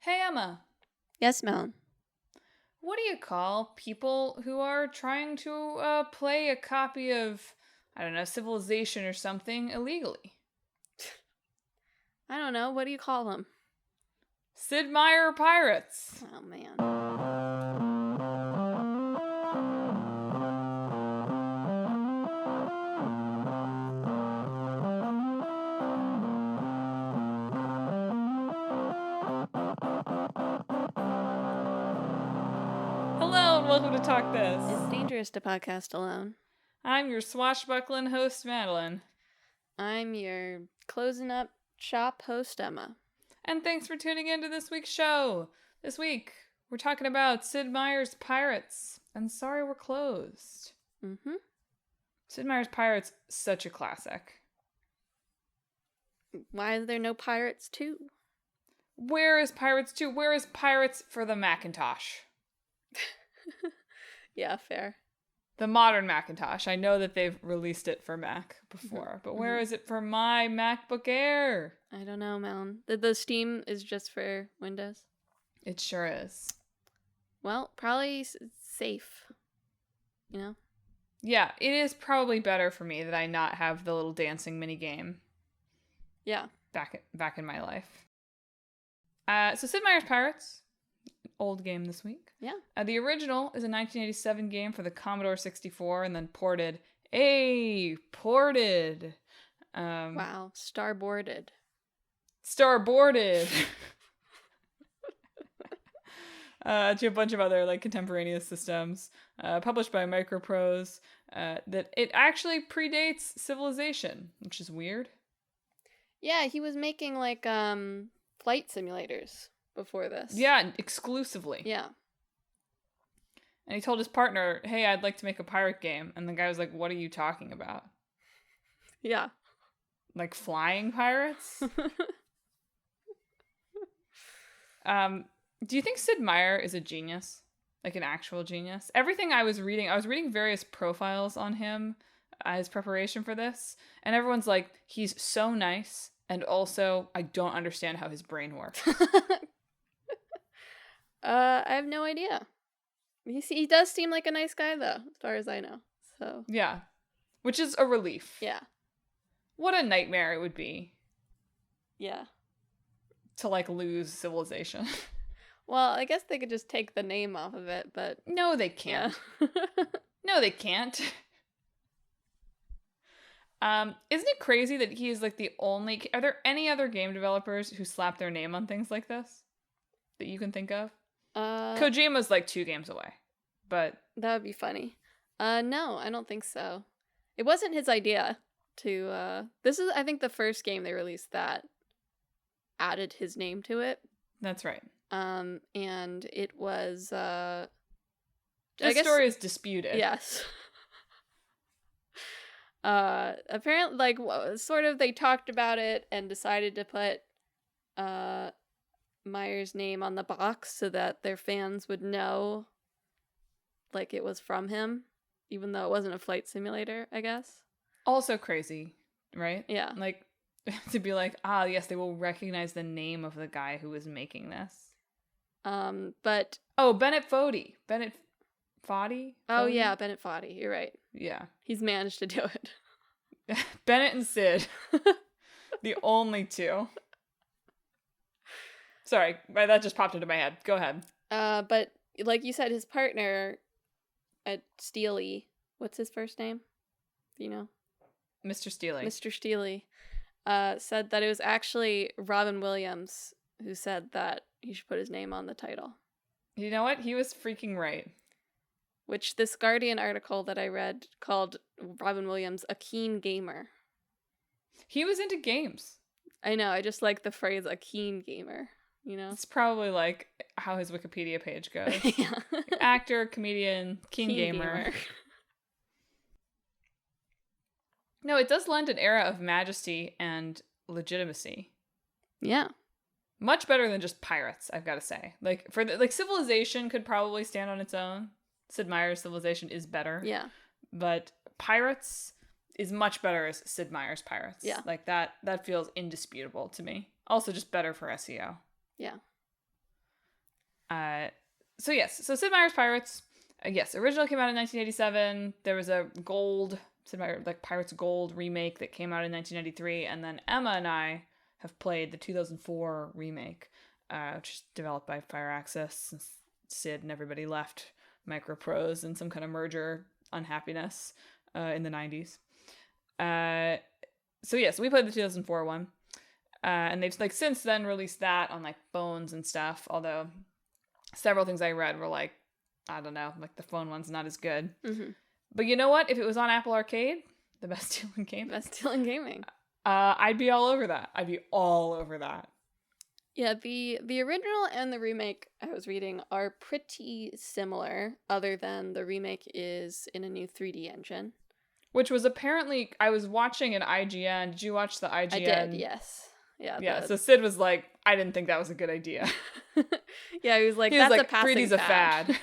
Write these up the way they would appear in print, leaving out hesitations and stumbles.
Hey, Emma, Yes, Mel. what do you call people who are trying to play a copy of, I don't know, Civilization or something illegally? I don't know. What do you call them? Sid Meier pirates. Oh, man. Hello and welcome to Talk It's This. dangerous to podcast alone. I'm your swashbuckling host, Madelyn. I'm your closing up shop host, Emma. And thanks for tuning in to this week's show. This week, we're talking about Sid Meier's Pirates. And sorry we're closed. Mm-hmm. Sid Meier's Pirates, such a classic. Why is there no Pirates 2? Where is Pirates 2? Where is Pirates for the Macintosh? Yeah, fair. The modern Macintosh. I know that they've released it for Mac before, but where is it for my MacBook Air? I don't know, Mel. The Steam is just for Windows. It sure is. Well, probably safe. You know? Yeah, it is probably better for me that I not have the little dancing mini game Yeah. back in my life. So Sid Meier's Pirates, old game this week. Yeah. The original is a 1987 game for the Commodore 64 and then ported. Ported. Wow. Starboarded. Starboarded. To a bunch of other like contemporaneous systems, published by Microprose. That it actually predates Civilization, which is weird. Yeah, he was making like flight simulators before this. Yeah, exclusively. Yeah. And he told his partner, "Hey, I'd like to make a pirate game." And the guy was like, "What are you talking about? Yeah. Like flying pirates?" Do you think Sid Meier is a genius? Like an actual genius? Everything I was reading various profiles on him as preparation for this, and everyone's like, he's so nice, and also I don't understand how his brain works. I have no idea. He does seem like a nice guy, though, as far as I know. So Yeah. Which is a relief. yeah. What a nightmare it would be Yeah. to like lose Civilization. Well, I guess they could just take the name off of it, but No, they can't. yeah. No, they can't. Isn't it crazy that he is like the only... Are there any other game developers who slap their name on things like this that you can think of? Kojima's like 2 games away, but... That would be funny. No, I don't think so. It wasn't his idea to, this is, I think, the first game they released that added his name to it. That's right. And it was, This story is disputed. Yes. Apparently, like, sort of, they talked about it and decided to put, Meier's name on the box so that their fans would know, like, it was from him, even though it wasn't a flight simulator, I guess. Also crazy, right? Yeah. Like, to be like, yes, they will recognize the name of the guy who was making this. But... Oh, Bennett Foddy. Bennett Foddy? Oh, yeah, Bennett Foddy. You're right. Yeah. He's managed to do it. Bennett and Sid. The only 2. Sorry, that just popped into my head. Go ahead. But like you said, his partner at Steely, what's his first name? Do you know? Mr. Steely. Mr. Steely, said that it was actually Robin Williams who said that he should put his name on the title. You know what? He was freaking right. Which this Guardian article that I read called Robin Williams a keen gamer. He was into games. I know, I just like the phrase a keen gamer, you know? It's probably like how his Wikipedia page goes. Yeah. Actor, comedian, keen gamer. No, it does lend an era of majesty and legitimacy. Yeah. Much better than just pirates, I've got to say. Like Civilization could probably stand on its own. Sid Meier's Civilization is better. Yeah. But Pirates is much better as Sid Meier's Pirates. Yeah. Like that feels indisputable to me. Also just better for SEO. Yeah. So yes, so Sid Meier's Pirates. Yes, original came out in 1987. There was a Sid Meier, like Pirates Gold remake that came out in 1993, and then Emma and I have played the 2004 remake, which is developed by Firaxis. Sid and everybody left Microprose in some kind of merger unhappiness in the 90s. So yes, we played the 2004 one, and they've like since then released that on like phones and stuff. Although several things I read were like, I don't know, like the phone one's not as good. Mm-hmm. But you know what? If it was on Apple Arcade, the best deal in gaming. Best deal in gaming. I'd be all over that. I'd be all over that. Yeah, the original and the remake I was reading are pretty similar, other than the remake is in a new 3D engine. Which was apparently, I was watching an IGN. Did you watch the IGN? I did, yes. Yeah, so Sid was like, I didn't think that was a good idea. Yeah, he was like, that's a passing 3D's a fad.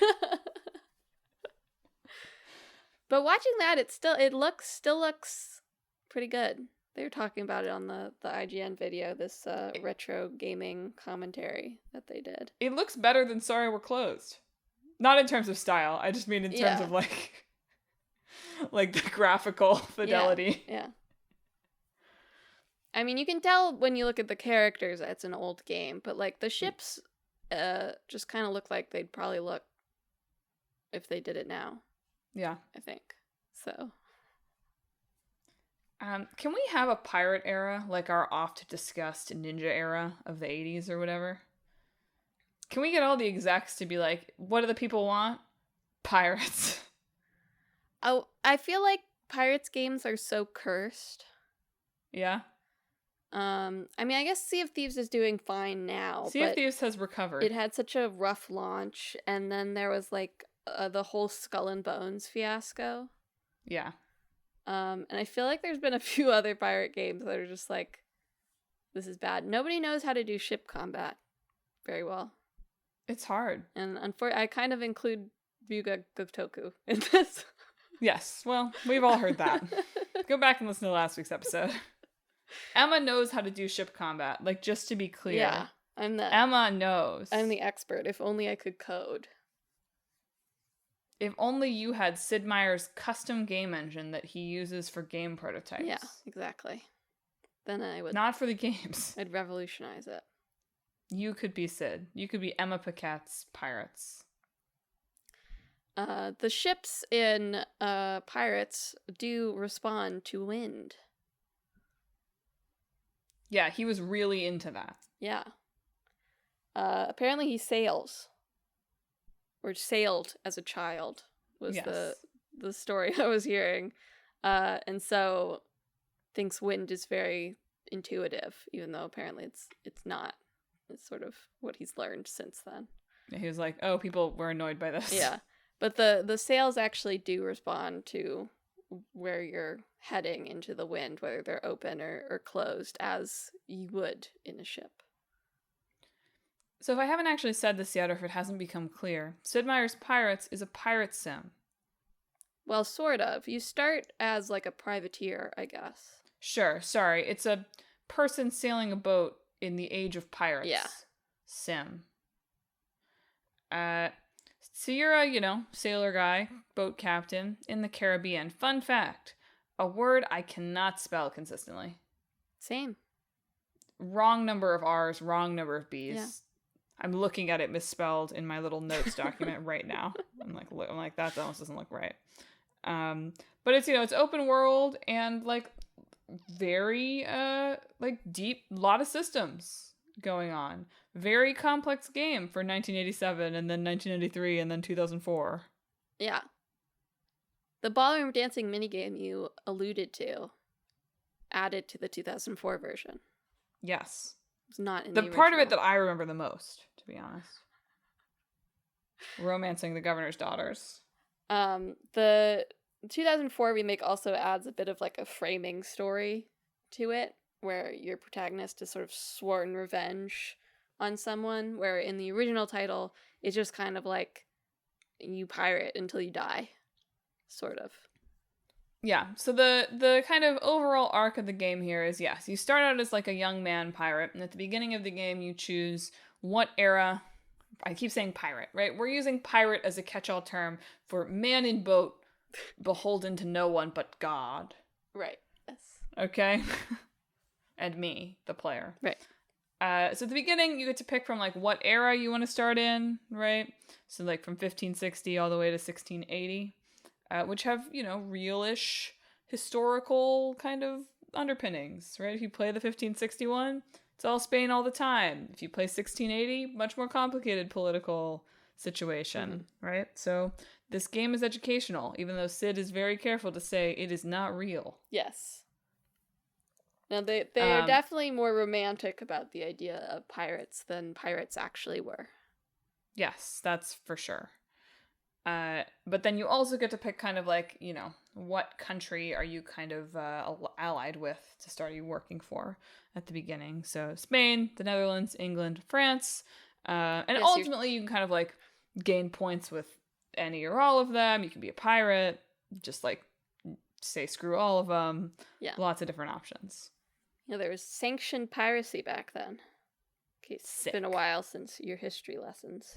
But watching that, it still looks pretty good. They were talking about it on the IGN video, this retro gaming commentary that they did. It looks better than Sorry We're Closed. Not in terms of style. I just mean in terms of like the graphical fidelity. Yeah. I mean, you can tell when you look at the characters that it's an old game, but like the ships just kind of look like they'd probably look if they did it now. Yeah. I think. So. Can we have a pirate era, like our oft-discussed ninja era of the 80s or whatever? Can we get all the execs to be like, what do the people want? Pirates. Oh, I feel like Pirates games are so cursed. Yeah? I mean, I guess Sea of Thieves is doing fine now. Sea of Thieves has recovered. It had such a rough launch, and then there was like the whole Skull and Bones fiasco. Yeah. And I feel like there's been a few other pirate games that are just like, this is bad. Nobody knows how to do ship combat very well. It's hard. And I kind of include Ryuga Gotoku in this. Yes, well, we've all heard that. Go back and listen to last week's episode. Emma knows how to do ship combat, like, just to be clear. Yeah, Emma knows. I'm the expert. If only I could code. If only you had Sid Meier's custom game engine that he uses for game prototypes. Yeah, exactly. Then I would... Not for the games. I'd revolutionize it. You could be Sid. You could be Emma Paquette's Pirates. The ships in Pirates do respond to wind. Yeah, he was really into that. Yeah. Apparently he sails. Or sailed as a child was the story I was hearing. And so thinks wind is very intuitive, even though apparently it's not. It's sort of what he's learned since then. He was like, oh, people were annoyed by this. Yeah. But the sails actually do respond to where you're heading into the wind, whether they're open or closed, as you would in a ship. So if I haven't actually said this yet, or if it hasn't become clear, Sid Meier's Pirates is a pirate sim. Well, sort of. You start as like a privateer, I guess. Sure, sorry. It's a person sailing a boat in the age of pirates. Yeah. Sim. So you're a, sailor guy, boat captain in the Caribbean. Fun fact, a word I cannot spell consistently. Same. Wrong number of R's, wrong number of B's. Yeah. I'm looking at it misspelled in my little notes document right now. I'm like, that almost doesn't look right. But it's, it's open world and like very deep, lot of systems going on. Very complex game for 1987 and then 1993 and then 2004. Yeah. The ballroom dancing minigame you alluded to added to the 2004 version. Yes. It's not in the the part of it original. that I remember the most, to be honest. Romancing the governor's daughters. The 2004 remake also adds a bit of like a framing story to it, where your protagonist has sort of sworn revenge on someone, where in the original title, it's just kind of like you pirate until you die, sort of. Yeah, so the kind of overall arc of the game here is, yes, you start out as like a young man pirate, and at the beginning of the game you choose what era I keep saying pirate, right? We're using pirate as a catch-all term for man in boat, beholden to no one but God. Right. Yes. Okay? And me, the player. Right. So at the beginning, you get to pick from like what era you want to start in, right? So like from 1560 all the way to 1680, which have, realish historical kind of underpinnings, right? If you play the 1561, it's all Spain all the time. If you play 1680, much more complicated political situation, right? So this game is educational, even though Sid is very careful to say it is not real. Yes. Now, they are definitely more romantic about the idea of pirates than pirates actually were. Yes, that's for sure. But then you also get to pick kind of like, what country are you kind of allied with to start you working for at the beginning. So Spain, the Netherlands, England, France. And yes, ultimately you can kind of like gain points with any or all of them. You can be a pirate, just like say screw all of them. Yeah. Lots of different options. There was sanctioned piracy back then. Okay, it's been a while since your history lessons.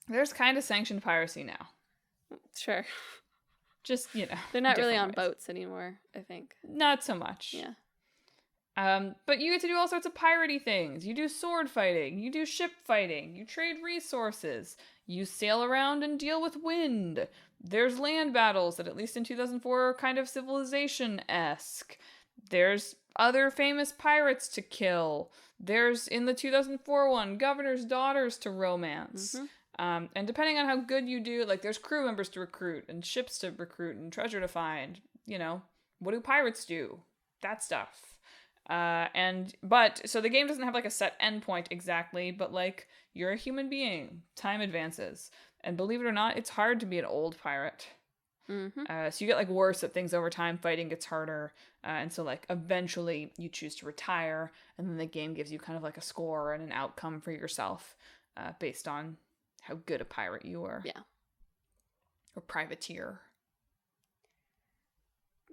There's kind of sanctioned piracy now. Sure. Just, They're not really on boats anymore, I think. Not so much. Yeah. But you get to do all sorts of piratey things. You do sword fighting. You do ship fighting. You trade resources. You sail around and deal with wind. There's land battles that, at least in 2004, are kind of Civilization-esque. There's other famous pirates to kill. There's, in the 2004 one, governors' daughters to romance. And depending on how good you do, like there's crew members to recruit and ships to recruit and treasure to find. What do pirates do? That stuff. So the game doesn't have like a set endpoint exactly, but like you're a human being. Time advances. And believe it or not, it's hard to be an old pirate. So you get like worse at things over time. Fighting gets harder. And so like eventually you choose to retire, and then the game gives you kind of like a score and an outcome for yourself based on how good a pirate you were. Yeah. Or privateer.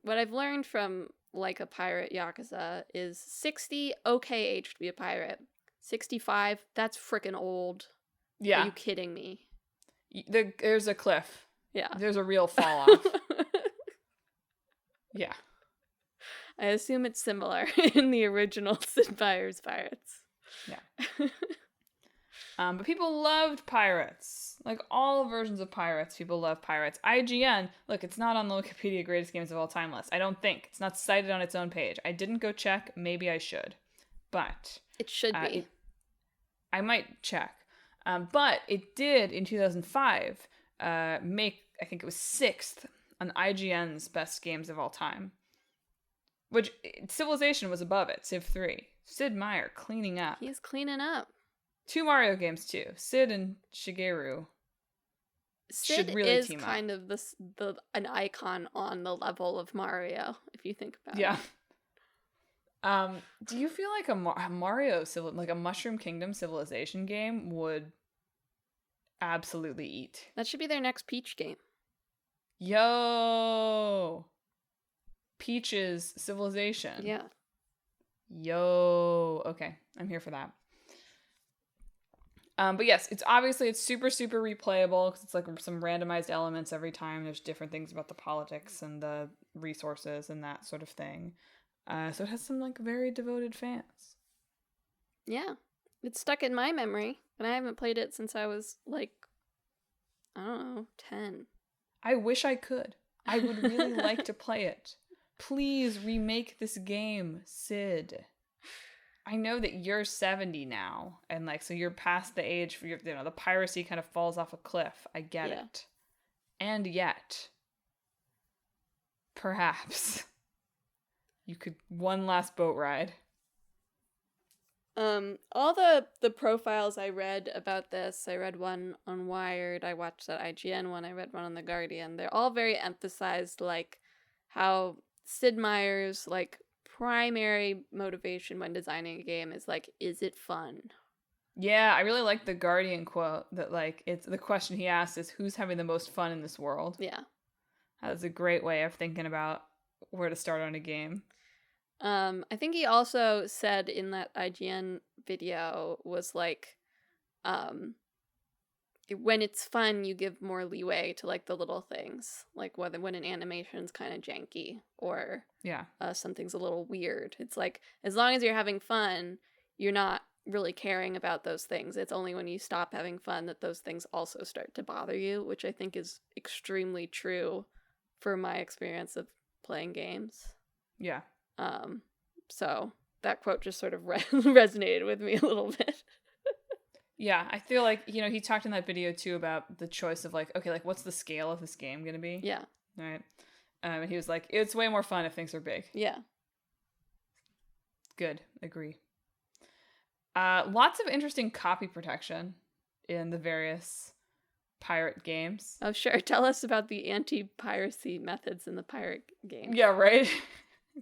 What I've learned from like a pirate Yakuza is 60, okay age to be a pirate. 65, that's freaking old. Yeah. Are you kidding me? There's a cliff. Yeah. There's a real fall off. Yeah. I assume it's similar in the original Sid Meier's Pirates. Yeah. But people loved pirates. Like all versions of pirates, people love pirates. IGN, look, it's not on the Wikipedia Greatest Games of All Time list. I don't think. It's not cited on its own page. I didn't go check. Maybe I should. But it should be. I might check. But it did, in 2005, make, I think it was 6th on IGN's Best Games of All Time. Which, Civilization was above it, Civ 3. Sid Meier cleaning up. He's cleaning up. 2 Mario games, too. Sid and Shigeru should really team up. Sid is kind of an icon on the level of Mario, if you think about it. Yeah. Do you feel like a Mario, like a Mushroom Kingdom Civilization game would absolutely eat? That should be their next Peach game. Yo! Peach's Civilization. Yeah. Yo! Okay, I'm here for that. But yes, it's super, super replayable because it's like some randomized elements every time. There's different things about the politics and the resources and that sort of thing. So it has some like very devoted fans. Yeah. It's stuck in my memory, and I haven't played it since I was like, I don't know, 10. I wish I could. I would really like to play it. Please remake this game, Sid. I know that you're 70 now, and like, so you're past the age for the piracy kind of falls off a cliff. I get it. And yet, perhaps you could one last boat ride. All the profiles I read about this, I read one on Wired, I watched that IGN one, I read one on The Guardian. They're all very emphasized, like, how Sid Meier's, like, primary motivation when designing a game is like, is it fun? Yeah, I really like the Guardian quote that like it's the question he asked is who's having the most fun in this world. Yeah, that's a great way of thinking about where to start on a game. I think he also said in that IGN video was like, when it's fun, you give more leeway to like the little things, like when an animation's kind of janky or something's a little weird. It's like, as long as you're having fun, you're not really caring about those things. It's only when you stop having fun that those things also start to bother you, which I think is extremely true for my experience of playing games. Yeah. So that quote just sort of resonated with me a little bit. Yeah, I feel like, you know, he talked in that video too about the choice of like, okay, like what's the scale of this game going to be? Yeah. Right. And he was like, it's way more fun if things are big. Yeah. Good. Agree. Lots of interesting copy protection in the various pirate games. Oh, sure. Tell us about the anti-piracy methods in the pirate game. Yeah, right?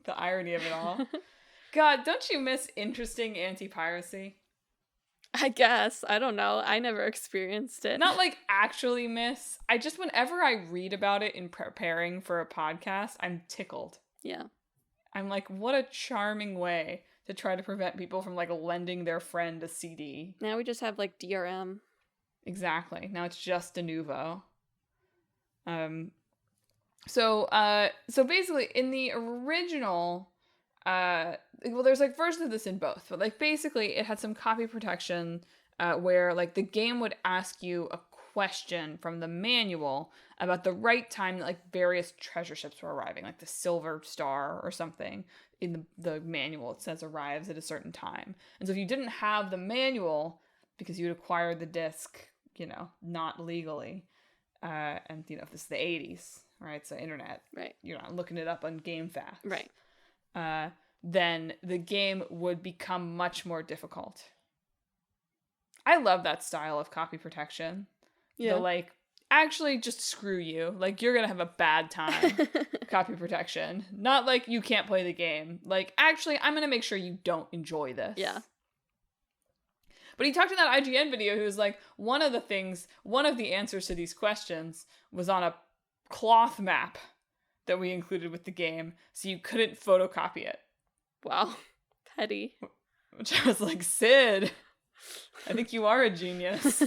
The irony of it all. God, don't you miss interesting anti-piracy? I guess. I don't know. I never experienced it. Not like actually miss. I just, whenever I read about it in preparing for a podcast, I'm tickled. Yeah. I'm like, what a charming way to try to prevent people from like lending their friend a CD. Now we just have like DRM. Exactly. Now it's just de nouveau. So basically in the original, well, there's like versions of this in both, but like basically it had some copy protection where like the game would ask you a question from the manual about the right time that like various treasure ships were arriving, like the Silver Star or something in the manual. It says arrives at a certain time. And so if you didn't have the manual because you'd acquired the disc, you know, not legally, and you know, if this is the 80s, right? So internet, right? You're not looking it up on GameFAQs, right? Then the game would become much more difficult. I love that style of copy protection. Yeah. The like, actually just screw you. Like, you're gonna have a bad time. Copy protection. Not like you can't play the game. Like, actually, I'm gonna make sure you don't enjoy this. Yeah. But he talked in that IGN video, he was like, one of the answers to these questions was on a cloth map that we included with the game, so you couldn't photocopy it. Wow. Petty. Which I was like, Sid, I think you are a genius.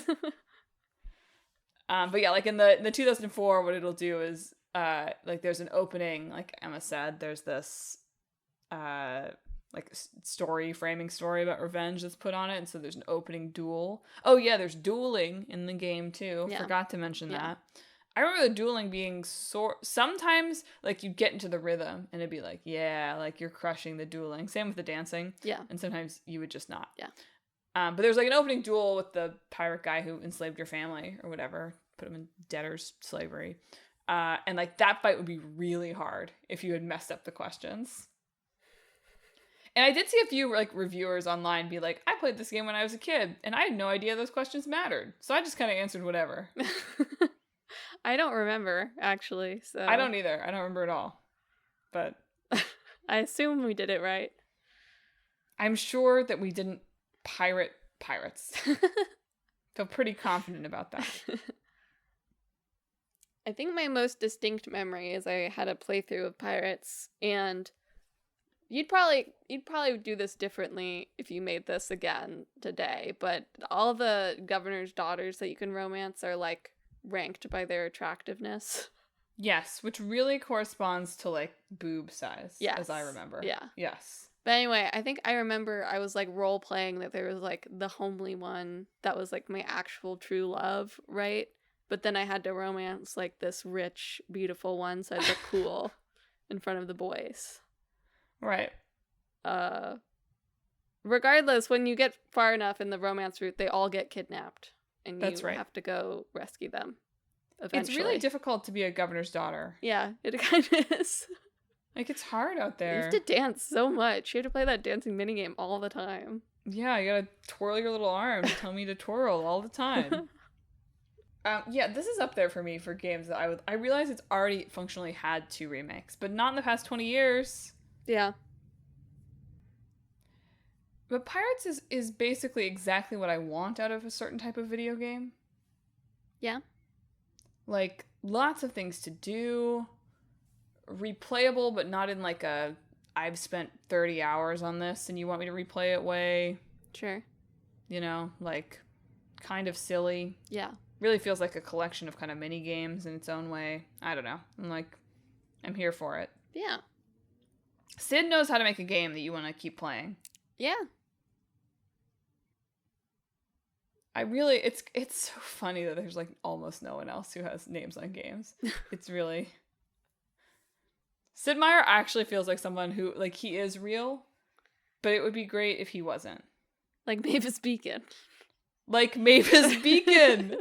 But yeah, like in the 2004, what it'll do is, like there's an opening, like Emma said, there's this, like framing story about revenge that's put on it, and so there's an opening duel. Oh yeah, there's dueling in the game too. Yeah. Forgot to mention that. I remember the dueling being sometimes like you'd get into the rhythm and it'd be like, yeah, like you're crushing the dueling. Same with the dancing. Yeah. And sometimes you would just not. Yeah. But there's like an opening duel with the pirate guy who enslaved your family or whatever, put him in debtor's slavery. And like that fight would be really hard if you had messed up the questions. And I did see a few like reviewers online be like, I played this game when I was a kid and I had no idea those questions mattered. So I just kind of answered whatever. I don't remember, actually. So I don't either. I don't remember at all. But I assume we did it right. I'm sure that we didn't pirate pirates. Feel pretty confident about that. I think my most distinct memory is I had a playthrough of Pirates, and you'd probably do this differently if you made this again today, but all the governor's daughters that you can romance are like ranked by their attractiveness. Yes, which really corresponds to like boob size, yes, as I remember. Yeah. Yes. But anyway, I think I remember I was like role playing that there was like the homely one that was like my actual true love, right? But then I had to romance like this rich, beautiful one so I'd look cool in front of the boys. Right. Regardless, when you get far enough in the romance route, they all get kidnapped. And you right. have to go rescue them eventually. It's really difficult to be a governor's daughter. Yeah, it kind of is. Like, it's hard out there. You have to dance so much. You have to play that dancing minigame all the time. Yeah, you gotta twirl your little arm to tell me to twirl all the time. Yeah, this is up there for me for games that I realize it's already functionally had 2 remakes, but not in the past 20 years. Yeah. But Pirates is basically exactly what I want out of a certain type of video game. Yeah. Like, lots of things to do. Replayable, but not in like a, I've spent 30 hours on this and you want me to replay it way. Sure. You know, like, kind of silly. Yeah. really feels like a collection of kind of mini games in its own way. I don't know. I'm here for it. Yeah. Sid knows how to make a game that you want to keep playing. Yeah. It's so funny that there's like almost no one else who has names on games. It's really... Sid Meier actually feels like someone who, like, he is real, but it would be great if he wasn't. Like Mavis Beacon. Like Mavis Beacon!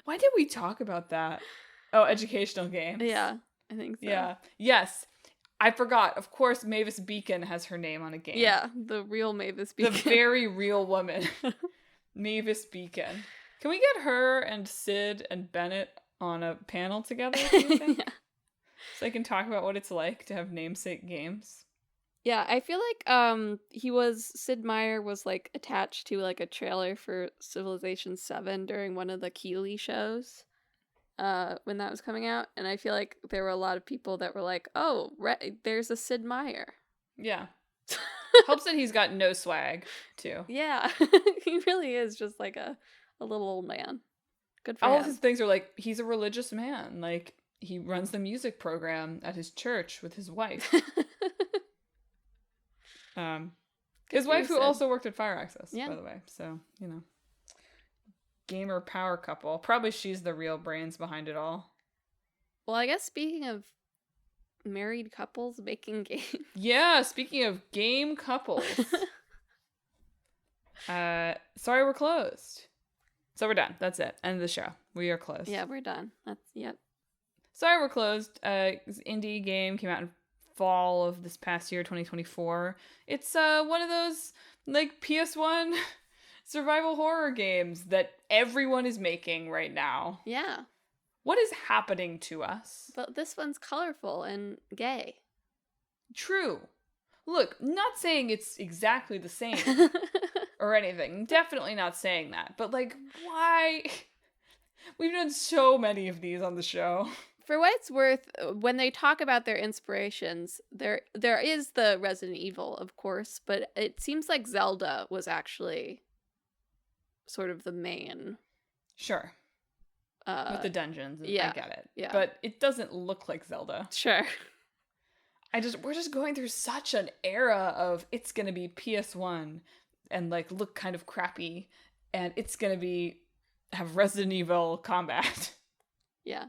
Why did we talk about that? Oh, educational games. Yeah, I think so. Yeah. Yes. I forgot. Of course, Mavis Beacon has her name on a game. Yeah, the real Mavis Beacon. The very real woman. Mavis Beacon. Can we get her and Sid and Bennett on a panel together, do you think? Yeah. So they can talk about what it's like to have namesake games. Yeah, I feel like Sid Meier was like attached to like a trailer for Civilization 7 during one of the Keeley shows when that was coming out, and I feel like there were a lot of people that were like, "Oh, there's a Sid Meier." Yeah. Helps that he's got no swag, too. Yeah. He really is just like a little old man. Good for All him. of his things are like, he's a religious man. Like, he runs the music program at his church with his wife. His wife, who also worked at Fire Access, by the way. So, you know. Gamer power couple. Probably she's the real brains behind it all. Well, I guess speaking of married couples making games. Yeah, speaking of game couples. Sorry, we're closed. So we're done. That's it. End of the show. We are closed. Yeah, we're done. Yep. Sorry, we're closed. This indie game came out in fall of this past year, 2024. It's one of those like PS1 survival horror games that everyone is making right now. Yeah. What is happening to us? But this one's colorful and gay. True. Look, not saying it's exactly the same or anything. Definitely not saying that. But like, why? We've done so many of these on the show. For what it's worth, when they talk about their inspirations, there is the Resident Evil, of course, but it seems like Zelda was actually sort of the main. Sure. With the dungeons. Yeah. I get it. Yeah. But it doesn't look like Zelda. Sure. We're just going through such an era of it's gonna be PS1 and like look kind of crappy, and it's gonna have Resident Evil combat. Yeah.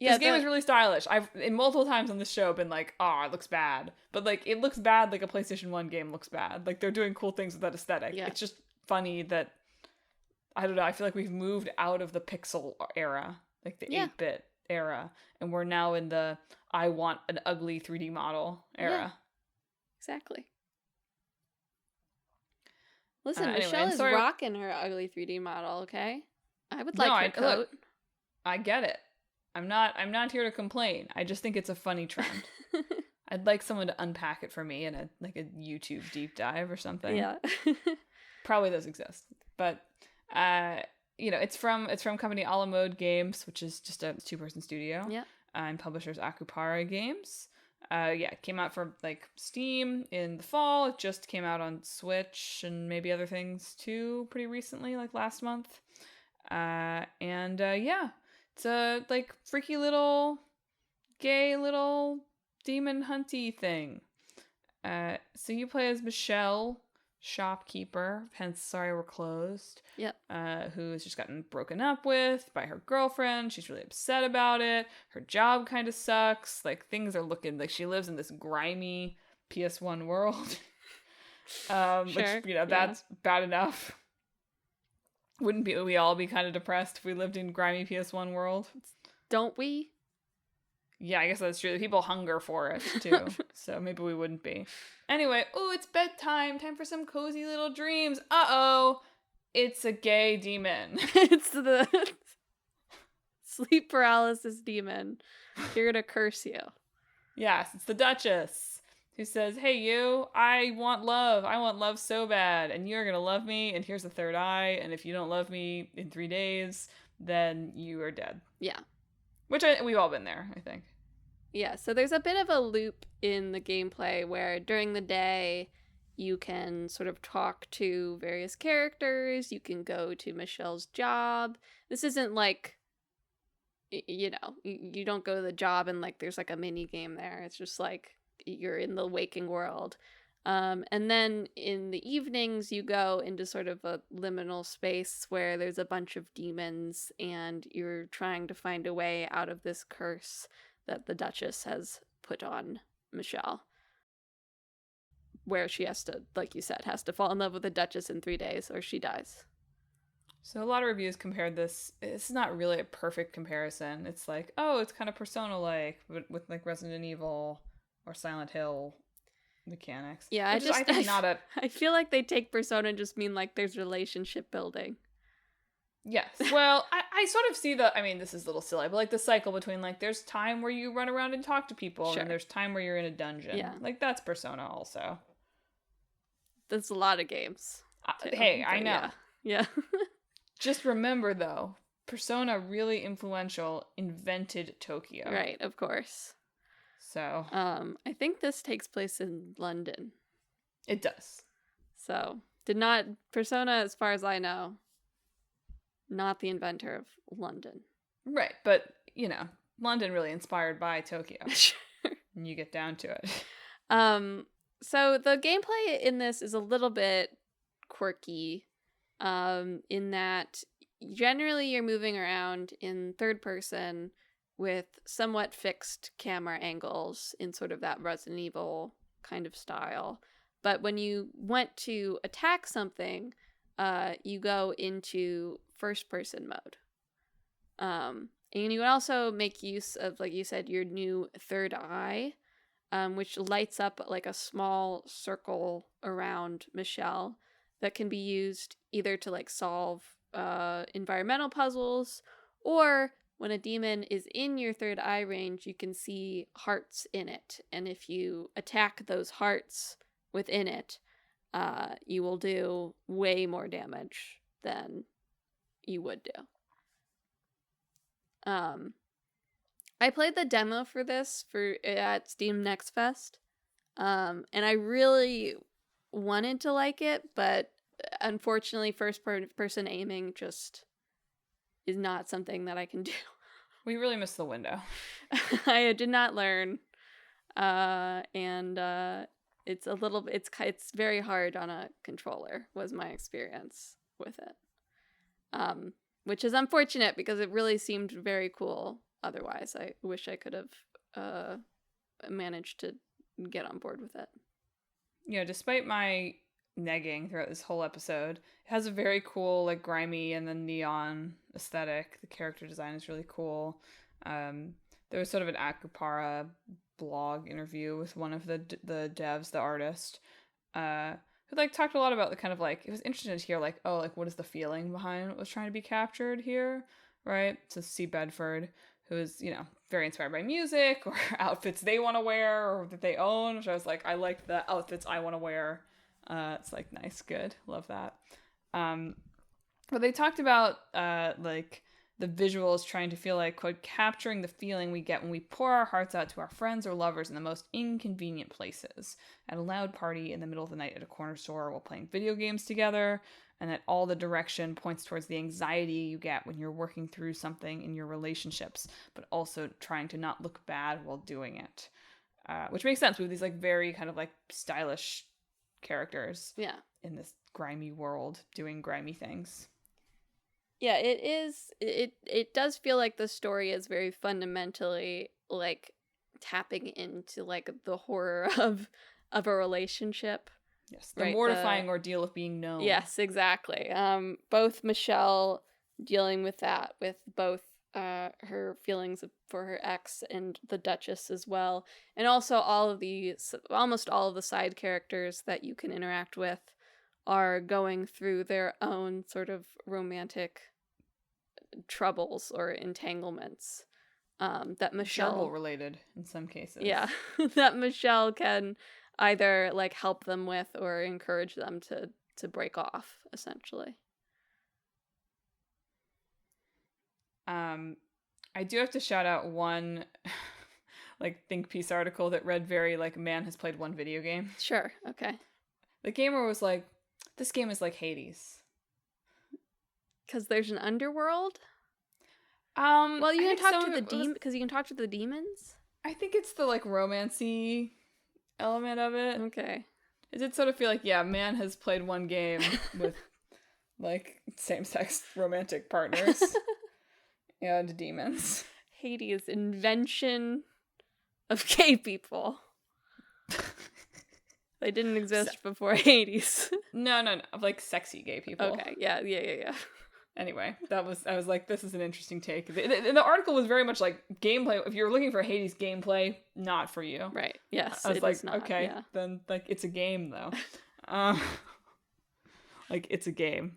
This game is really stylish. I've multiple times on this show been like, "Oh, it looks bad," but like it looks bad like a PlayStation 1 game looks bad. Like they're doing cool things with that aesthetic. Yeah. It's just funny that I don't know. I feel like we've moved out of the pixel era, like the 8-bit era, and we're now in the I want an ugly 3D model era. Yeah. Exactly. Listen, Michelle is rocking her ugly 3D model, okay? I would like her coat. Look, I get it. I'm not here to complain. I just think it's a funny trend. I'd like someone to unpack it for me in a YouTube deep dive or something. Yeah. Probably those exist. But it's from company a la Mode Games, which is just a 2-person studio. Yeah. And publishers Akupara Games. It came out for like Steam in the fall. It just came out on Switch and maybe other things too pretty recently, like last month. It's a like freaky little gay little demon hunty thing. So you play as Michelle, shopkeeper, hence sorry we're closed. Yep. Who has just gotten broken up with by her girlfriend. She's really upset about it. Her job kind of sucks. Like things are looking like she lives in this grimy PS1 world. Sure. Which that's bad enough. Wouldn't we all be kind of depressed if we lived in grimy PS1 world? Don't we? Yeah, I guess that's true. People hunger for it, too. So maybe we wouldn't be. Anyway, it's bedtime. Time for some cozy little dreams. Uh-oh. It's a gay demon. It's the sleep paralysis demon here to curse you. Yes, it's the Duchess. Who says, hey, you, I want love. I want love so bad. And you're going to love me. And here's the third eye. And if you don't love me in 3 days, then you are dead. Yeah. Which we've all been there, I think. Yeah. So there's a bit of a loop in the gameplay where during the day, You can sort of talk to various characters. You can go to Michelle's job. This isn't like, you know, you don't go to the job and like there's like a mini game there. It's just like you're in the waking world. And then in the evenings, you go into sort of a liminal space where there's a bunch of demons and you're trying to find a way out of this curse that the Duchess has put on Michelle. Where she has to, like you said, has to fall in love with the Duchess in 3 days or she dies. So a lot of reviews compared this. It's not really a perfect comparison. It's like, oh, it's kind of Persona-like, but with like Resident Evil or Silent Hill mechanics. Yeah, I think not a. I feel like they take Persona and just mean like there's relationship building. Yes. Well, I sort of see I mean, this is a little silly, but like the cycle between like there's time where you run around and talk to people, sure. and there's time where you're in a dungeon. Yeah. Like that's Persona also. There's a lot of games. Hey, I know. Yeah. Just remember though, Persona really influential, invented Tokyo. Right, of course. So, I think this takes place in London. It does. So, Persona, as far as I know, not the inventor of London. Right, but, you know, London really inspired by Tokyo. Sure. And you get down to it. So the gameplay in this is a little bit quirky, in that generally you're moving around in third person with somewhat fixed camera angles in sort of that Resident Evil kind of style. But when you want to attack something, you go into first-person mode. And you can also make use of, like you said, your new third eye, which lights up like a small circle around Michelle that can be used either to like solve environmental puzzles, or when a demon is in your third eye range, you can see hearts in it. And if you attack those hearts within it, you will do way more damage than you would do. I played the demo for this at Steam Next Fest, and I really wanted to like it, but unfortunately, first-person aiming just is not something that I can do. We really missed the window. I did not learn, and it's very hard on a controller, was my experience with it. Which is unfortunate because it really seemed very cool. Otherwise, I wish I could have managed to get on board with it. Yeah, despite my negging throughout this whole episode, it has a very cool, like, grimy and then neon aesthetic. The character design is really cool. There was sort of an Akupara blog interview with one of the devs, the artist, who like talked a lot about the kind of like, it was interesting to hear like, oh, like what is the feeling behind what was trying to be captured here, right? So C. Bedford, who is, you know, very inspired by music or outfits they want to wear or that they own, which I was like, I like the outfits I want to wear. It's like nice, good, love that. But they talked about like the visuals trying to feel like, quote, capturing the feeling we get when we pour our hearts out to our friends or lovers in the most inconvenient places, at a loud party in the middle of the night at a corner store while playing video games together, and that all the direction points towards the anxiety you get when you're working through something in your relationships, but also trying to not look bad while doing it. Which makes sense with these like very kind of like stylish characters in this grimy world doing grimy things. Yeah, it is. It does feel like the story is very fundamentally like tapping into like the horror of a relationship. Yes, the mortifying ordeal of being known. Yes, exactly. Both Michelle dealing with that, with both her feelings for her ex and the Duchess as well, and also almost all of the side characters that you can interact with are going through their own sort of romantic troubles or entanglements that Michelle... Gerbil related in some cases. Yeah, that Michelle can either like help them with or encourage them to break off, essentially. I do have to shout out one like think piece article that read very like, man has played one video game. Sure, okay. The gamer was like, this game is like Hades. Because there's an underworld? Well, you can talk to the demon because you can talk to the demons? I think it's the, like, romancy element of it. Okay. It did sort of feel like, yeah, man has played one game with, like, same-sex romantic partners and demons. Hades, invention of gay people. They didn't exist before Hades. No. Like, sexy gay people. Okay, yeah. Anyway, I was like, this is an interesting take. The article was very much like, gameplay, if you're looking for Hades gameplay, not for you. Right, yes, I was like, not, okay, yeah. then, like, it's a game, though. Like, it's a game.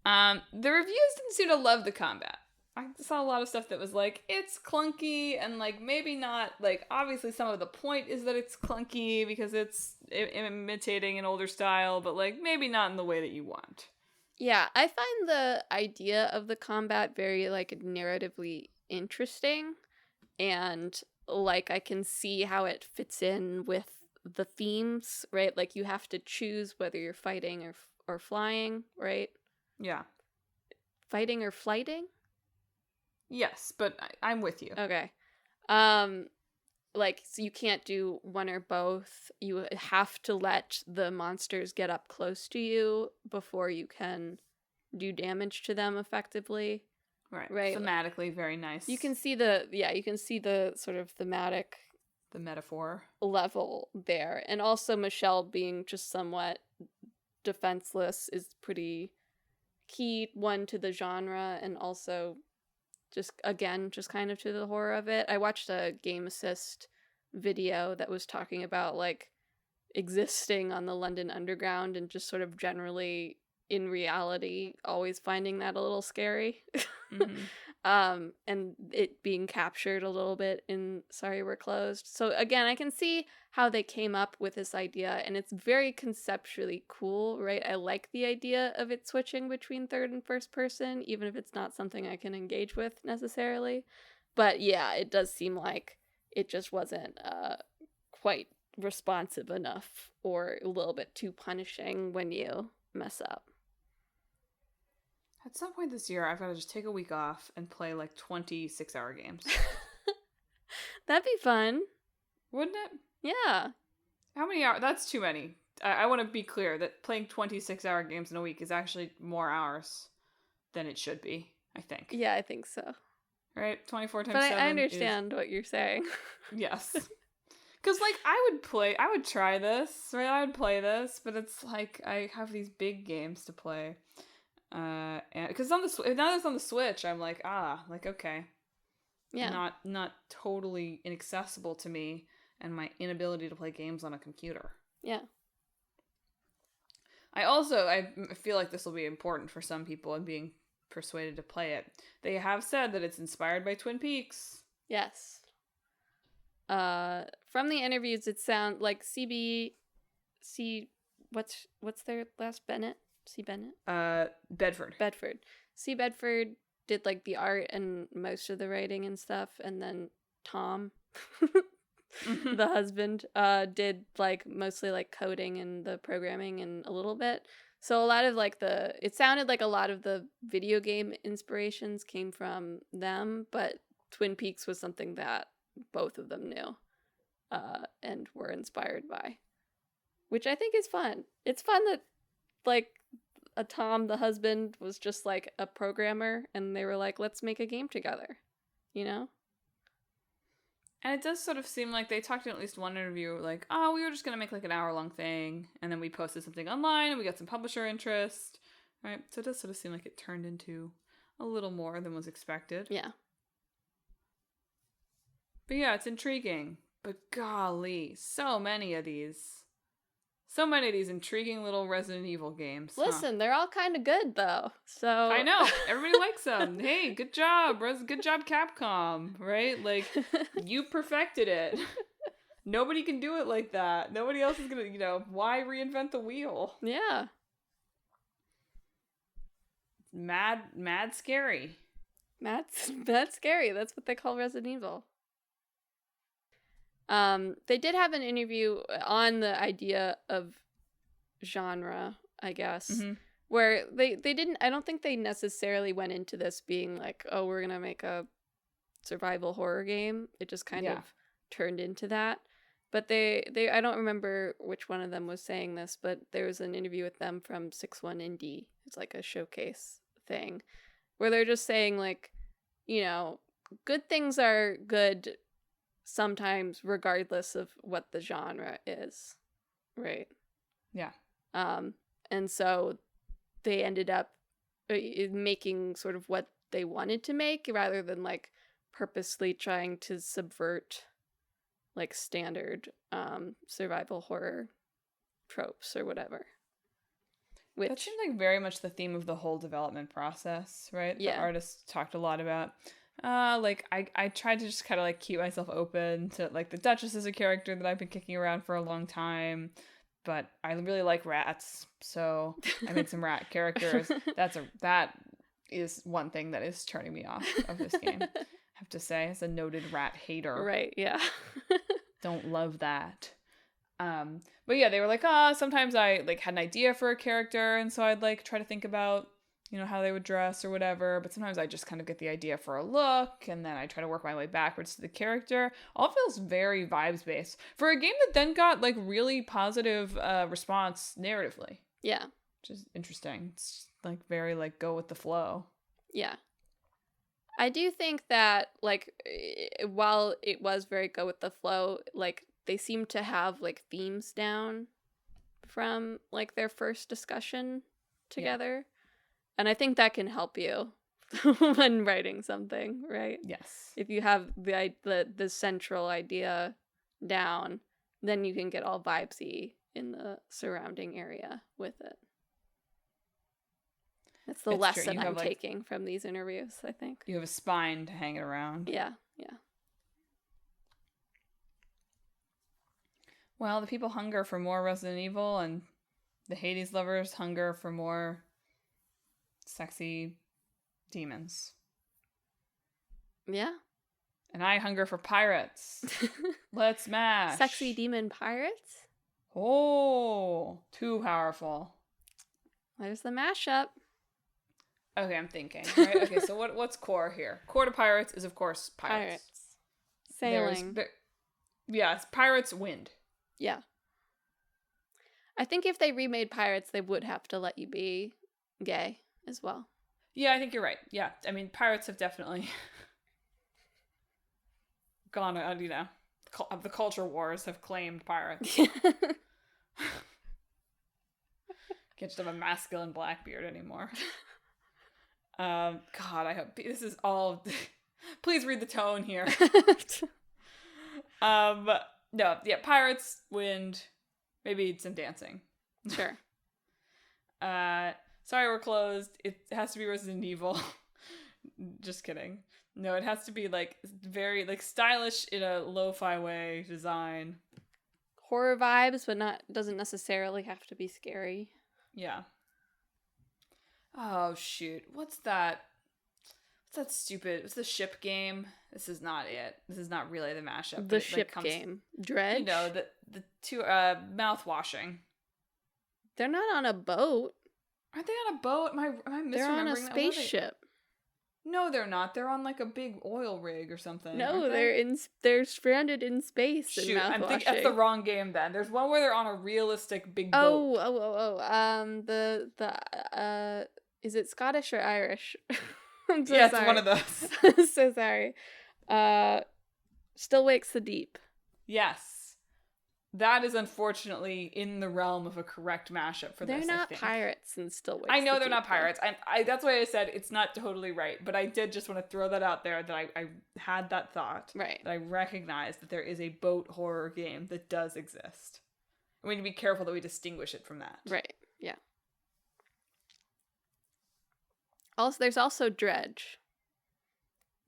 The reviews didn't seem to love the combat. I saw a lot of stuff that was like, it's clunky, and, like, maybe not, like, obviously some of the point is that it's clunky because it's imitating an older style, but, like, maybe not in the way that you want. Yeah, I find the idea of the combat very, like, narratively interesting, and, like, I can see how it fits in with the themes, right? Like, you have to choose whether you're fighting or flying, right? Yeah. Fighting or flighting? Yes, but I'm with you. Okay. Like, so you can't do one or both. You have to let the monsters get up close to you before you can do damage to them effectively. Right. Right. Thematically, very nice. You can see the sort of thematic, the metaphor level there. And also Michelle being just somewhat defenseless is pretty key, one, to the genre, and also just kind of to the horror of it. I watched a Game Assist video that was talking about, like, existing on the London Underground and just sort of generally in reality always finding that a little scary. Mm-hmm. And it being captured a little bit in Sorry We're Closed. So again, I can see how they came up with this idea, and it's very conceptually cool, right? I like the idea of it switching between third and first person, even if it's not something I can engage with necessarily. But yeah, it does seem like it just wasn't quite responsive enough, or a little bit too punishing when you mess up. At some point this year, I've got to just take a week off and play, like, 26-hour games. That'd be fun. Wouldn't it? Yeah. How many hours? That's too many. I want to be clear that playing 26-hour games in a week is actually more hours than it should be, I think. Yeah, I think so. Right? 24 times but 7 I understand what you're saying. Yes. Because, like, I would try this, right? I would play this, but it's like, I have these big games to play. And because now that it's on the Switch, I'm like, okay. Yeah. Not totally inaccessible to me and my inability to play games on a computer. Yeah. I feel like this will be important for some people in being persuaded to play it. They have said that it's inspired by Twin Peaks. Yes. From the interviews, it sounds like what's their last Bennett? C. Bennett? Bedford. C. Bedford did, like, the art and most of the writing and stuff, and then Tom, the husband, did, like, mostly, like, coding and the programming and a little bit. So a lot of, like, it sounded like a lot of the video game inspirations came from them, but Twin Peaks was something that both of them knew, and were inspired by, which I think is fun. It's fun that, like, Tom, the husband, was just, like, a programmer, and they were like, let's make a game together, you know? And it does sort of seem like they talked in at least one interview, like, oh, we were just going to make, like, an hour-long thing, and then we posted something online, and we got some publisher interest, right? So it does sort of seem like it turned into a little more than was expected. Yeah. But yeah, it's intriguing. But golly, so many of these intriguing little Resident Evil games. Listen, they're all kind of good, though. So I know. Everybody likes them. Hey, good job. Good job, Capcom. Right? Like, you perfected it. Nobody can do it like that. Nobody else is going to, why reinvent the wheel? Yeah. Mad scary. Mad scary. That's what they call Resident Evil. They did have an interview on the idea of genre, I guess, Mm-hmm. where they didn't, I don't think they necessarily went into this being like, oh, we're gonna make a survival horror game. It just kind of turned into that. But they I don't remember which one of them was saying this, but there was an interview with them from 6-1 Indie. It's like a showcase thing where they're just saying like, you know, good things are good sometimes regardless of what the genre is. Right. Yeah. And so they ended up making sort of what they wanted to make rather than like purposely trying to subvert like standard survival horror tropes or whatever. Which that seemed like very much the theme of the whole development process, right? Yeah. The artists talked a lot about like I tried to just kind of like keep myself open to like the Duchess is a character that I've been kicking around for a long time, but I really like rats, so I made some rat characters. That is one thing that is turning me off of this game. I have to say, as a noted rat hater. Right, yeah. Don't love that. But yeah, they were like, sometimes I like had an idea for a character, and so I'd like try to think about, you know, how they would dress or whatever, but sometimes I just kind of get the idea for a look, and then I try to work my way backwards to the character. All feels very vibes based for a game that then got like really positive response narratively. Yeah. Which is interesting. It's like very like go with the flow. Yeah. I do think that like while it was very go with the flow, like they seem to have like themes down from like their first discussion together. Yeah. And I think that can help you when writing something, right? Yes. If you have the central idea down, then you can get all vibesy in the surrounding area with it. That's the lesson I'm taking from these interviews, I think. You have a spine to hang it around. Yeah, yeah. Well, the people hunger for more Resident Evil, and the Hades lovers hunger for more sexy demons. Yeah. And I hunger for pirates. Let's mash. Sexy demon pirates? Oh, too powerful. There's the mashup. Okay, I'm thinking. Right? Okay, so what's core here? Core to pirates is, of course, pirates. Sailing. Yes, pirates, wind. Yeah. I think if they remade pirates, they would have to let you be gay as well. Yeah, I think you're right. Yeah, I mean, pirates have definitely gone, you know, the culture wars have claimed pirates. Can't just have a masculine Blackbeard anymore. God, I hope this is all. Please read the tone here. No, yeah, pirates, wind, maybe some dancing. Sure. Sorry, we're closed. It has to be Resident Evil. Just kidding. No, it has to be like very like stylish in a lo-fi way design. Horror vibes, but doesn't necessarily have to be scary. Yeah. Oh shoot. What's that stupid? What's the ship game? This is not it. This is not really the mashup. The ship game. Dredge? You know, the two mouth washing. They're not on a boat. Aren't they on a boat? Am I misremembering? They're on a spaceship. No, they're not. They're on like a big oil rig or something. No, they're stranded in space. Shoot, I'm thinking that's the wrong game then. There's one where they're on a realistic big boat. Is it Scottish or Irish? I'm so yeah, sorry. It's one of those. So sorry. Still Wakes the Deep. Yes. That is unfortunately in the realm of a correct mashup for they're this. They're not pirates and Still Wakes I know the they're Deep, not pirates. I that's why I said it's not totally right, but I did just want to throw that out there that I had that thought. Right. That I recognize that there is a boat horror game that does exist. We need to be careful that we distinguish it from that. Right. Yeah. Also, there's also Dredge.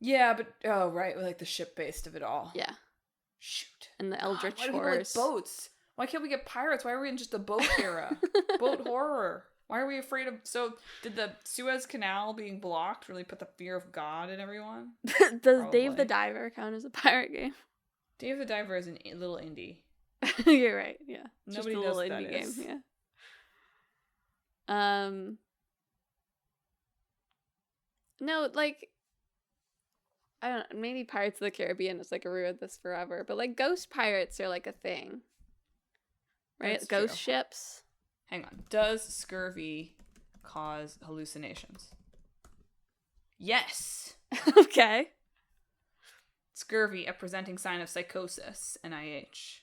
Yeah, but right, like the ship based of it all. Yeah. Shoot. And the Eldritch Why do Horrors. People like boats? Why can't we get pirates? Why are we in just the boat era? Boat horror. Why are we afraid of... So, did the Suez Canal being blocked really put the fear of God in everyone? Does Dave the Diver count as a pirate game? Dave the Diver is a little indie. You're right. Yeah, Nobody just a knows little what indie that game. is. Yeah. No, like, I don't know, maybe Pirates of the Caribbean is like a ruined this forever, but like ghost pirates are like a thing, right? That's Ghost true. ships. Hang on. Does scurvy cause hallucinations? Yes. Okay. Scurvy, a presenting sign of psychosis, NIH.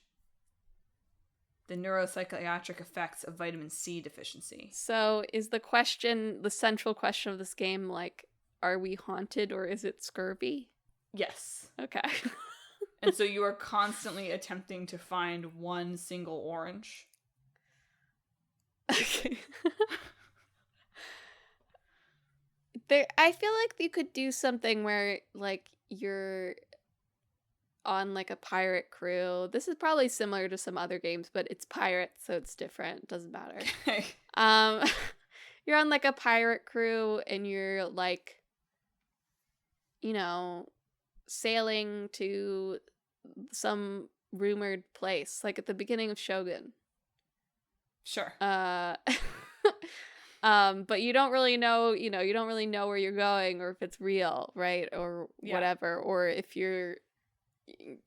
The neuropsychiatric effects of vitamin C deficiency. So is the central question of this game, like, are we haunted or is it scurvy? Yes. Okay. And so you are constantly attempting to find one single orange. Okay. I feel like you could do something where, like, you're on, like, a pirate crew. This is probably similar to some other games, but it's pirates, so it's different. It doesn't matter. Okay. You're on, like, a pirate crew, and you're, like, you know, sailing to some rumored place, like at the beginning of Shogun. Sure. But you don't really know, you don't really know where you're going or if it's real, right? Or whatever. Or if you're,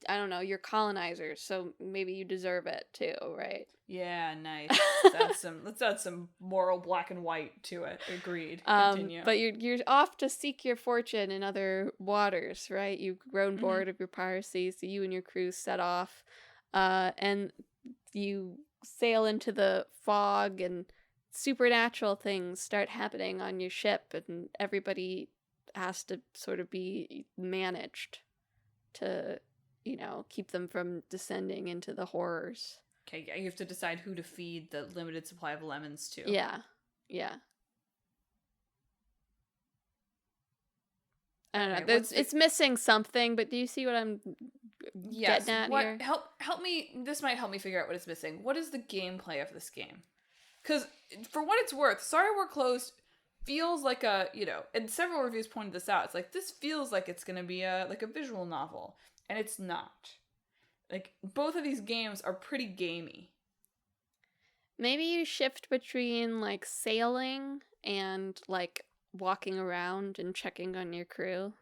I don't know, you're colonizers, so maybe you deserve it too, right? Yeah, nice. Let's add some moral black and white to it. Agreed. Continue. But you're off to seek your fortune in other waters, right? You've grown bored of your piracy, so you and your crew set off, and you sail into the fog, and supernatural things start happening on your ship, and everybody has to sort of be managed to, keep them from descending into the horrors. Okay, yeah, you have to decide who to feed the limited supply of lemons to. Yeah. I don't know. It's missing something, but do you see what I'm getting at here? Help me. This might help me figure out what it's missing. What is the gameplay of this game? Because for what it's worth, Sorry We're Closed feels like and several reviews pointed this out. It's like, this feels like it's going to be a visual novel, and it's not. Like, both of these games are pretty gamey. Maybe you shift between, like, sailing and, like, walking around and checking on your crew.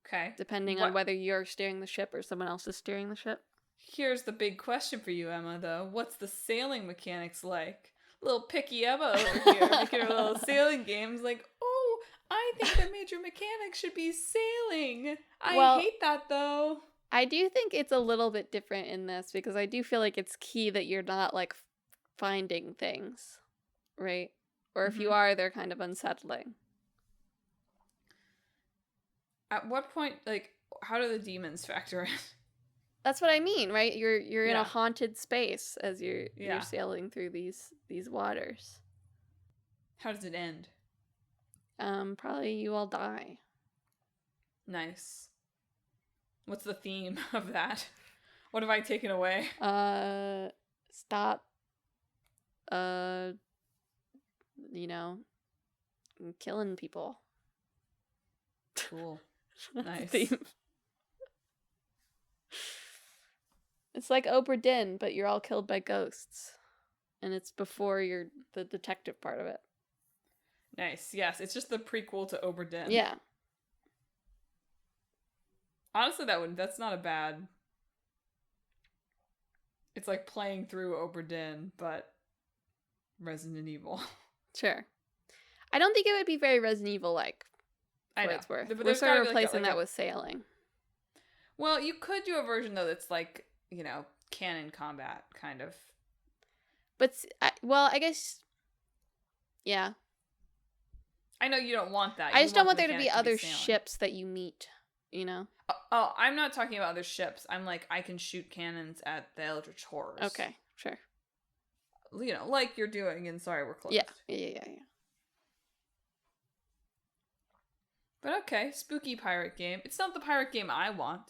Okay. Depending on whether you're steering the ship or someone else is steering the ship. Here's the big question for you, Emma, though. What's the sailing mechanics like? Little picky Emma over here making her little sailing games like, oh, I think the major mechanic should be sailing. I hate that, though. I do think it's a little bit different in this, because I do feel like it's key that you're not, like, finding things, right? Or if you are, they're kind of unsettling. At what point, like, how do the demons factor in? That's what I mean, right? You're in a haunted space as you're sailing through these waters. How does it end? Probably you all die. Nice. What's the theme of that? What have I taken away? Stop. Killing people. Cool. Nice. Theme. It's like Obra Dinn, but you're all killed by ghosts. And it's before you're the detective part of it. Nice. Yes, it's just the prequel to Obra Dinn. Yeah. Honestly, that's not a bad... It's like playing through Obra Dinn, but Resident Evil. Sure. I don't think it would be very Resident Evil-like, for what it's worth. But we're sort of replacing that with sailing. Well, you could do a version, though, that's like, canon combat, kind of. But, I guess... Yeah. I know you don't want that. I just don't want there to be other ships that you meet, Oh, I'm not talking about other ships. I'm like, I can shoot cannons at the Eldritch Horrors. Okay, sure. Like you're doing in Sorry We're Closed. Yeah. But okay, spooky pirate game. It's not the pirate game I want.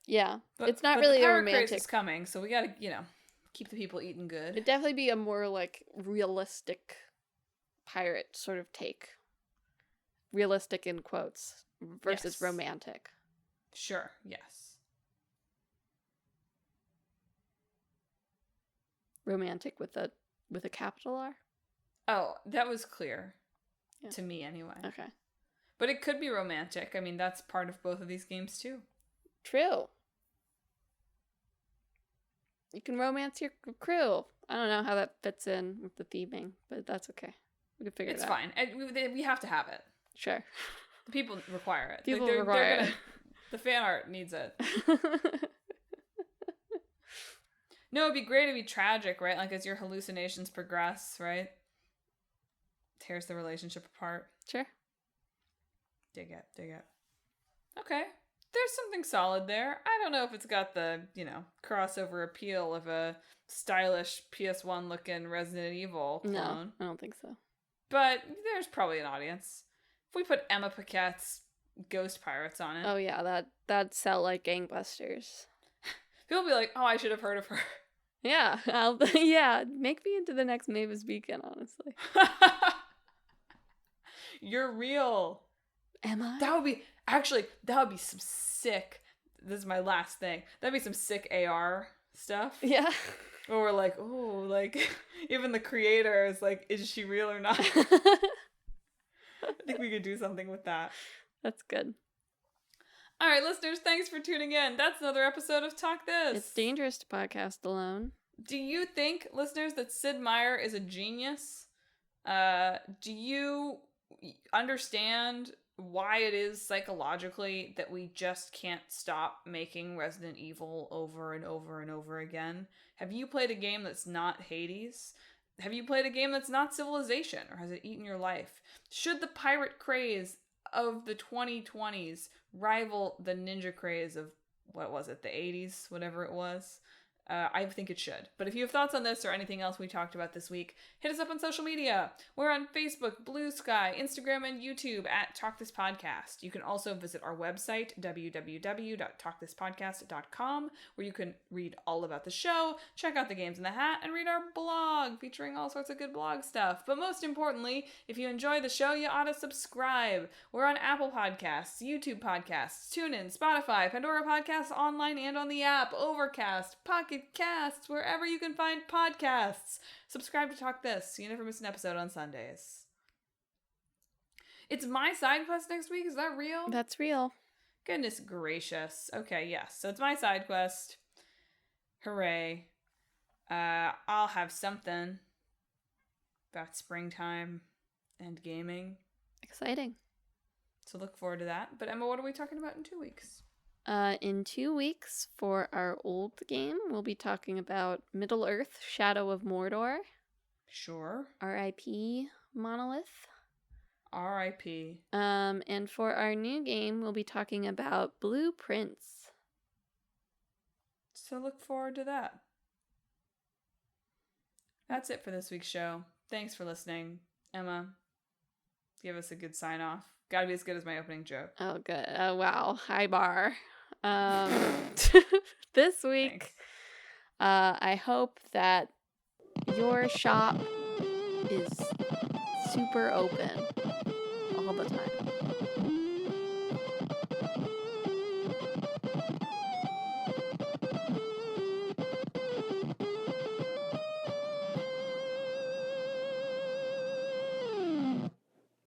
Yeah, but it's not really the a pirate romantic. Craze is coming, so we gotta, keep the people eating good. It'd definitely be a more, like, realistic pirate sort of take. Realistic in quotes versus romantic. Sure, yes. Romantic with a capital R? Oh, that was clear. Yeah. To me, anyway. Okay. But it could be romantic. I mean, that's part of both of these games, too. True. You can romance your crew. I don't know how that fits in with the theming, but that's okay. We can figure it out. It's fine. We have to have it. Sure. The people require it. People require it. The fan art needs it. No, it'd be great to be tragic, right? Like, as your hallucinations progress, right? Tears the relationship apart. Sure. Dig it. Okay. There's something solid there. I don't know if it's got the, crossover appeal of a stylish PS1 looking Resident Evil clone. No, I don't think so. But there's probably an audience. If we put Emma Paquette's Ghost Pirates on it. Oh yeah, that'd sell like gangbusters. People will be like, oh, I should have heard of her. Yeah, make me into the next Mavis Beacon, honestly. You're real. Am I? That would be some sick, this is my last thing, that'd be some sick AR stuff. Yeah. Where we're like, oh, like, even the creator is like, is she real or not? I think we could do something with that. That's good. All right, listeners, thanks for tuning in. That's another episode of Talk This. It's dangerous to podcast alone. Do you think, listeners, that Sid Meier is a genius? Do you understand why it is psychologically that we just can't stop making Resident Evil over and over and over again? Have you played a game that's not Hades? Have you played a game that's not Civilization? Or has it eaten your life? Should the pirate craze of the 2020s rival the ninja craze of, what was it, the 80s, whatever it was? I think it should. But if you have thoughts on this or anything else we talked about this week, hit us up on social media. We're on Facebook, Blue Sky, Instagram, and YouTube at Talk This Podcast. You can also visit our website, www.talkthispodcast.com, where you can read all about the show, check out the games in the hat, and read our blog featuring all sorts of good blog stuff. But most importantly, if you enjoy the show, you ought to subscribe. We're on Apple Podcasts, YouTube Podcasts, TuneIn, Spotify, Pandora Podcasts, online and on the app, Overcast, Pocket Casts, wherever you can find podcasts. Subscribe to Talk This so you never miss an episode on Sundays. It's my side quest next week. Is that real? That's real. Goodness gracious. Okay, yes. So it's my side quest. Hooray. I'll have something about springtime and gaming. Exciting. So look forward to that. But Emma, what are we talking about in 2 weeks? In 2 weeks, for our old game, we'll be talking about Middle-earth: Shadow of Mordor. Sure. R.I.P. Monolith. R.I.P. And for our new game, we'll be talking about Blueprints. So look forward to that. That's it for this week's show. Thanks for listening. Emma, give us a good sign-off. Gotta be as good as my opening joke. Oh, good. Oh, wow. High bar. This week, I hope that your shop is super open all the time.